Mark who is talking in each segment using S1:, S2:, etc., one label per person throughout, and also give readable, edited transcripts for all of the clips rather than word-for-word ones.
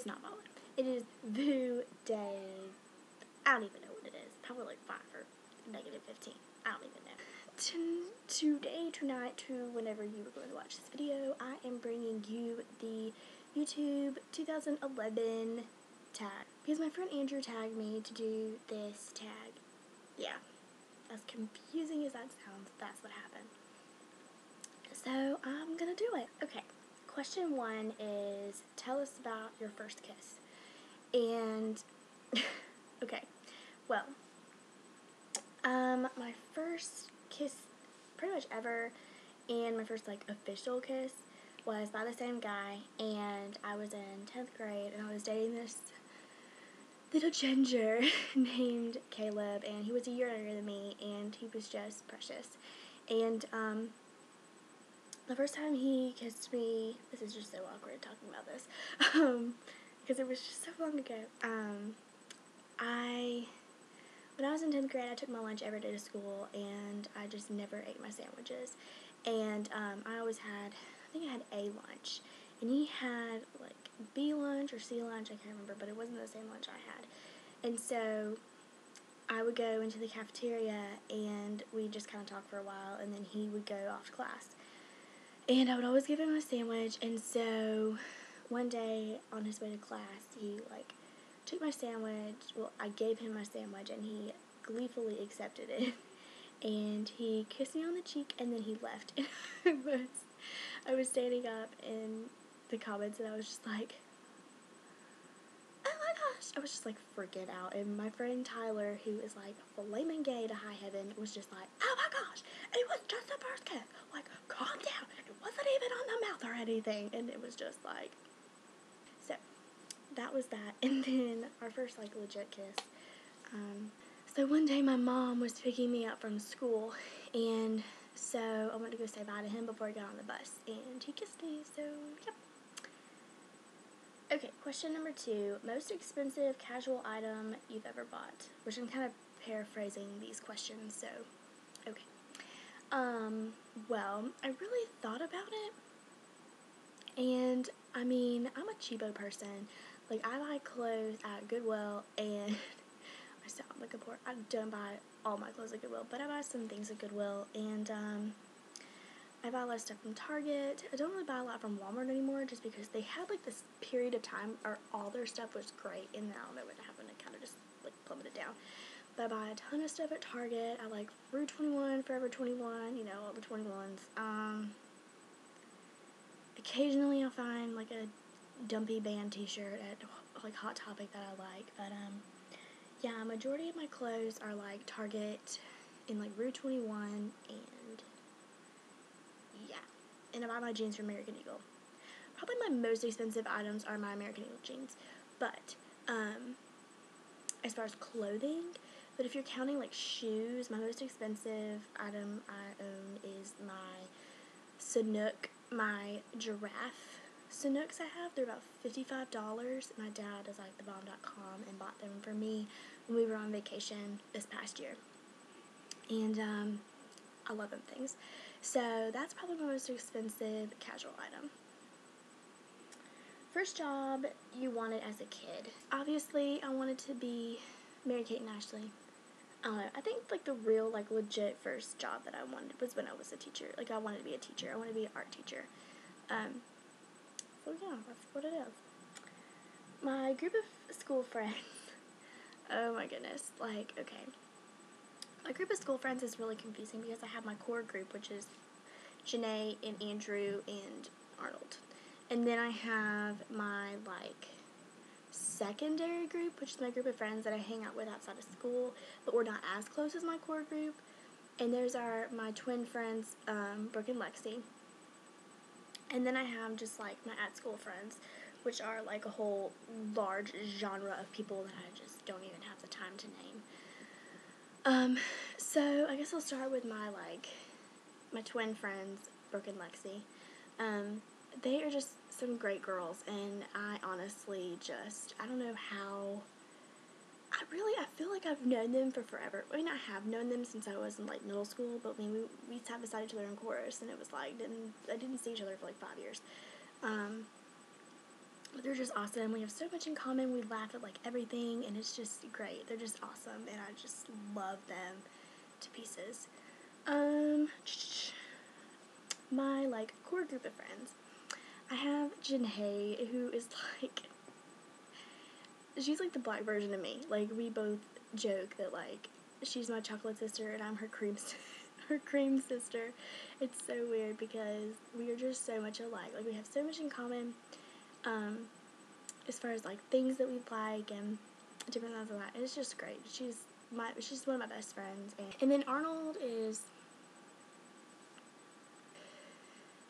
S1: not valid. It is VOO day, I don't even know what it is, probably like 5 or -15, I don't even know. Today, tonight, to whenever you were going to watch this video, I am bringing you the YouTube 2011 tag, because my friend Andrew tagged me to do this tag. Yeah, as confusing as that sounds, that's what happened. So I'm gonna do it. Okay, question 1 is, tell us about your first kiss. And okay, well, my first kiss pretty much ever, and my first like official kiss, was by the same guy, and I was in 10th grade, and I was dating this little ginger named Caleb, and he was a year younger than me, and he was just precious. And the first time he kissed me, this is just so awkward talking about this, because it was just so long ago. When I was in 10th grade, I took my lunch every day to school, and I just never ate my sandwiches. And I always had, I think I had A lunch, and he had like B lunch or C lunch, I can't remember, but it wasn't the same lunch I had. And so I would go into the cafeteria, and we'd just kind of talk for a while, and then he would go off to class. And I would always give him a sandwich, and so one day on his way to class, he like took my sandwich, well, I gave him my sandwich, and he gleefully accepted it, and he kissed me on the cheek, and then he left. And I was standing up in the comments, and I was just like, oh my gosh, I was just like freaking out, and my friend Tyler, who is like flaming gay to high heaven, was just like, oh my gosh, it was just a first kiss, like, calm down, it wasn't even on the mouth or anything, and it was just like, so that was that. And then our first like legit kiss, so one day my mom was picking me up from school, and so I went to go say bye to him before I got on the bus, and he kissed me, so yep. Okay, question number 2, most expensive casual item you've ever bought, which I'm kind of paraphrasing these questions, so okay. Well, I really thought about it, and I mean, I'm a cheapo person. Like, I buy clothes at Goodwill, and I sound like a poor, I don't buy all my clothes at Goodwill, but I buy some things at Goodwill, and I buy a lot of stuff from Target. I don't really buy a lot from Walmart anymore, just because they had like this period of time where all their stuff was great, and I don't know what happened, it kind of just like plummeted down. But I buy a ton of stuff at Target. I like Rue 21, Forever 21, you know, all the 21s. Occasionally I'll find like a dumpy band t-shirt at like Hot Topic that I like, but yeah, majority of my clothes are like Target and like Rue 21, and yeah, and I buy my jeans from American Eagle. Probably my most expensive items are my American Eagle jeans, but as far as clothing, but if you're counting like shoes, my most expensive item I own is my Sanuk, my giraffe Sanuks I have. They're about $55. My dad is like thebomb.com and bought them for me when we were on vacation this past year, and I love them things. So that's probably my most expensive casual item. First job you wanted as a kid. Obviously, I wanted to be Mary-Kate and Ashley. I don't know, I think like the real like legit first job that I wanted was when I was a teacher. Like, I wanted to be a teacher. I wanted to be an art teacher. So yeah, that's what it is. My group of school friends, oh my goodness, like, okay. My group of school friends is really confusing because I have my core group, which is Janae and Andrew and Arnold. And then I have my, like, secondary group, which is my group of friends that I hang out with outside of school, but we're not as close as my core group. And those are my twin friends, Brooke and Lexi. And then I have just, like, my at-school friends, which are, like, a whole large genre of people that I just don't even have the time to name. So I guess I'll start with my, like, my twin friends, Brooke and Lexi. They are just some great girls, and I honestly just, I don't know how, I feel like I've known them for forever. I mean, I have known them since I was in, like, middle school, but I mean, we sat beside each other in chorus, and it was like, I didn't see each other for, like, 5 years. But they're just awesome. We have so much in common. We laugh at, like, everything, and it's just great. They're just awesome, and I just love them to pieces. My, like, core group of friends. I have Janae, who is, like, she's, like, the black version of me. Like, we both joke that, like, she's my chocolate sister, and I'm her her cream sister. It's so weird because we are just so much alike. Like, we have so much in common, as far as, like, things that we like and different things like that. It's just great. She's one of my best friends. And then Arnold is,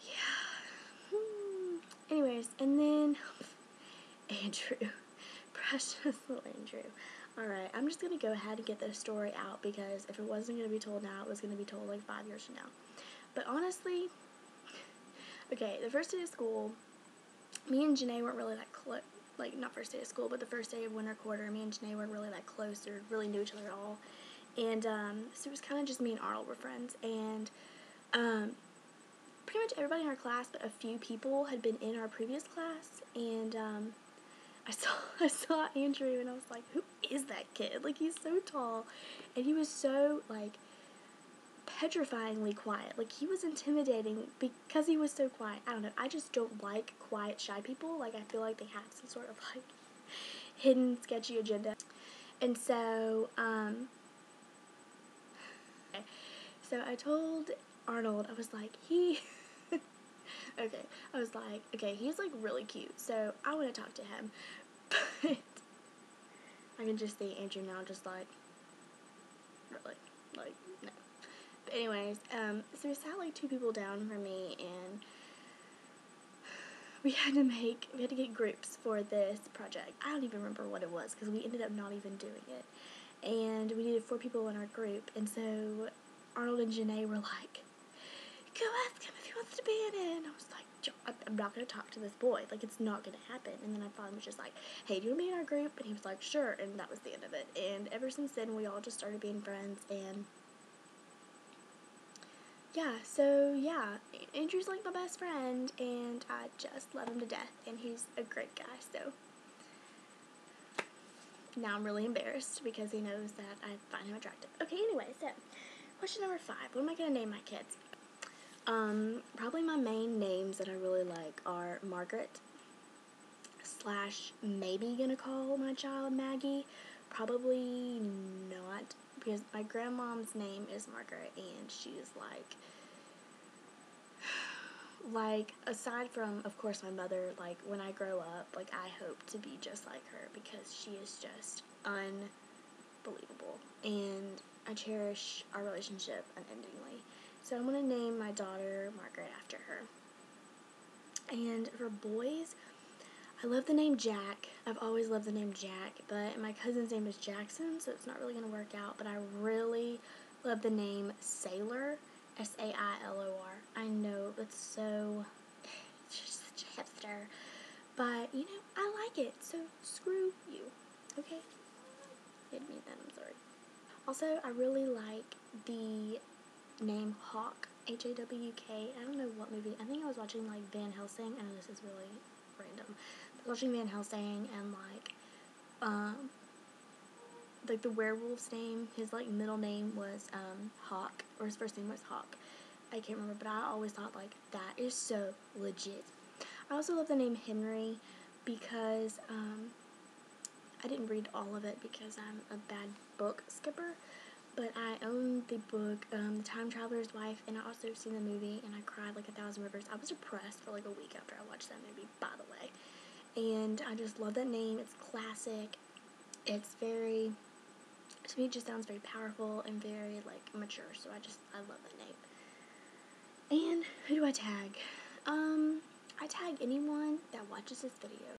S1: yeah. Anyways, and then Andrew. Precious little Andrew. Alright, I'm just going to go ahead and get this story out because if it wasn't going to be told now, it was going to be told like 5 years from now. But honestly, okay, the first day of school, me and Janae weren't really that close. Like, not first day of school, but the first day of winter quarter, me and Janae weren't really that close or really knew each other at all. And, so it was kind of just me and Arnold were friends. And, pretty much everybody in our class, but a few people had been in our previous class. And, I saw Andrew, and I was like, who is that kid? Like, he's so tall, and he was so, like, petrifyingly quiet. Like, he was intimidating because he was so quiet. I don't know. I just don't like quiet, shy people. Like, I feel like they have some sort of, like, hidden, sketchy agenda. And so, so I told Arnold, I was like, okay, I was like, okay, he's, like, really cute, so I want to talk to him. But I can just see Andrew now just, like, really, like, no. But anyways, so we sat, like, 2 people down from me, and we had to get groups for this project. I don't even remember what it was, because we ended up not even doing it. And we needed 4 people in our group, and so Arnold and Janae were like, go ask him if he wants to be in it. And I was like, I'm not going to talk to this boy. Like, it's not going to happen. And then I finally was just like, hey, do you want to be in our group? And he was like, sure. And that was the end of it. And ever since then, we all just started being friends. And yeah, so yeah, Andrew's like my best friend. And I just love him to death. And he's a great guy. So now I'm really embarrassed because he knows that I find him attractive. Okay, anyway, so question number 5. What am I going to name my kids? Probably my main names that I really like are Margaret / maybe gonna call my child Maggie. Probably not, because my grandmom's name is Margaret, and she's like, aside from, of course, my mother, like, when I grow up, like, I hope to be just like her, because she is just unbelievable, and I cherish our relationship unendingly. So I'm going to name my daughter Margaret after her. And for boys, I love the name Jack. I've always loved the name Jack, but my cousin's name is Jackson, so it's not really going to work out. But I really love the name Sailor, Sailor. I know, it's so, it's just such a hipster. But, you know, I like it, so screw you. Okay? Didn't mean that, I'm sorry. Also, I really like the name Hawk, Hawk. I don't know what movie. I think I was watching, like, Van Helsing. I know this is really random. I was watching Van Helsing, and, like, the werewolf's name, his, like, middle name was, Hawk, or his first name was Hawk. I can't remember, but I always thought, like, that is so legit. I also love the name Henry because, I didn't read all of it because I'm a bad book skipper. But I own the book, The Time Traveler's Wife, and I also seen the movie, and I cried like 1,000 rivers. I was depressed for like a week after I watched that movie, by the way. And I just love that name. It's classic. It's very, to me, it just sounds very powerful and very, like, mature. So I love that name. And who do I tag? I tag anyone that watches this video.